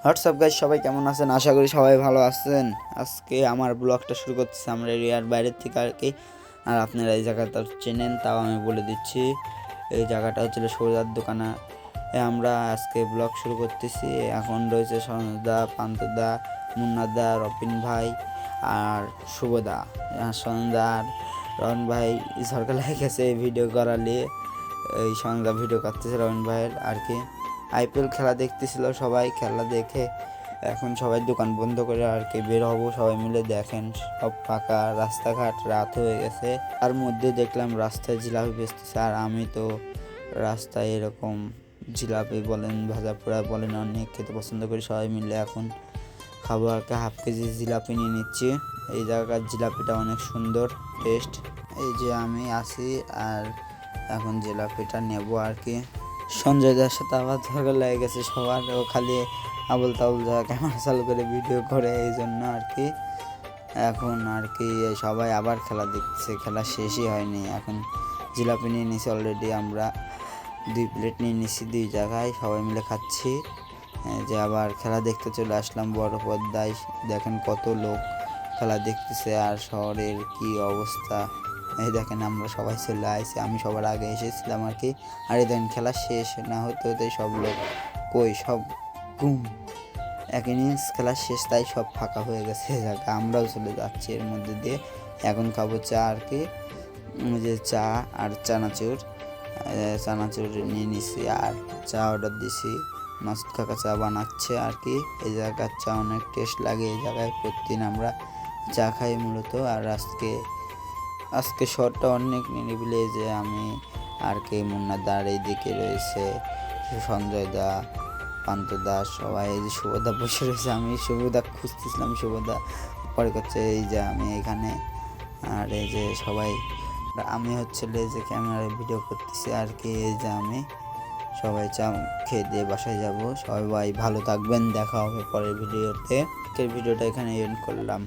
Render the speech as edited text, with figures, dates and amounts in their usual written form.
WhatsApp guys, সবাই কেমন আছেন? আশা করি সবাই ভালো আছেন। আজকে আমার ব্লগটা শুরু করতেছি আমরা এরিয়ার বাইরের থেকে আর কি। আর আপনারা এই জায়গাটা চেনেন, তাও আমি বলে দিচ্ছি। এই জায়গাটা হচ্ছিল সৌদার দোকানা। আমরা আজকে ব্লগ শুরু করতেছি। এখন রয়েছে সনদা, পান্তদা, মুন্নাদা, রবিন ভাই আর শুভদা। সনদা আর রন ভাই সরকার লেগে গেছে ভিডিও করালে। এই সনদা ভিডিও করতেছে রবিন ভাইয়ের আর কি। আইপিএল খেলা দেখতেছিল সবাই। খেলা দেখে এখন সবাই দোকান বন্ধ করে আর কি বের হবো সবাই মিলে। দেখেন সব ফাঁকা, রাস্তাঘাট রাত হয়ে গেছে। তার মধ্যে দেখলাম রাস্তায় জিলাপি বেচতেছে। আর আমি তো রাস্তায় এরকম জিলাপি বলেন, ভাজা পোড়া বলেন, অনেক খেতে পছন্দ করি। সবাই মিলে এখন খাবো আর কি। হাফ কেজি জিলাপি নিয়ে নিচ্ছি। এই জায়গার জিলাপিটা অনেক সুন্দর টেস্ট। এই যে আমি আসি আর এখন জিলাপিটা নেব আর কি। সঞ্জয় দার সাথে আবার ঝগড়া লেগে গেছে সবার। ও খালি আবল তাবল জায়গা ক্যামেরা চালু করে ভিডিও করে, এই জন্য আর কি। এখন আর কি সবাই আবার খেলা দেখছে, খেলা শেষই হয়নি। এখন জিলাপি নিয়ে নিছি অলরেডি আমরা। 2 প্লেট নিয়ে নিছি 2 জায়গায়, সবাই মিলে খাচ্ছি। যে আবার খেলা দেখতে চলে আসলাম বড় পর্দায়। দেখেন কত লোক খেলা দেখতেছে আর শহরের কি অবস্থা। এই দেখেন আমরা সবাই চলে আসছি, আমি সবার আগে এসেছিলাম আর কি। আর এই দেখেন খেলা শেষ না হতে হতে সব লোক কই, সব গুম। এক ইনিংস খেলা শেষ, তাই সব ফাঁকা হয়ে গেছে জায়গা। আমরাও চলে যাচ্ছি এর মধ্যে দিয়ে। এখন খাবো চা আর কি। যে চা আর চানাচুর। চানাচুর নিয়ে নিছি আর চা অর্ডার দিছি। মাসুদ কাকা চা বানাচ্ছে আর কি। এই জায়গার চা অনেক টেস্ট লাগে। এই জায়গায় প্রতিদিন আমরা চা খাই মূলত। আর আজকে শহরটা অনেক নিরিবিলি। যে আমি আর কি, মুন্নাদার এইদিকে রয়েছে সঞ্জয় দা, পান্তদা, সবাই। এই যে শুভদা বসে রয়েছে, আমি শুভদা খুঁজতেছিলাম, শুভদা পরে করছে এই যে আমি এখানে। আর এই যে সবাই, আমি হচ্ছে যে ক্যামেরায় ভিডিও করতেছি আর কি। এই যে আমি সবাই চা খেয়ে দিয়ে বাসায় যাব। সবাই ভালো থাকবেন, দেখা হবে পরের ভিডিওতে। ভিডিওটা এখানে এন্ড করলাম।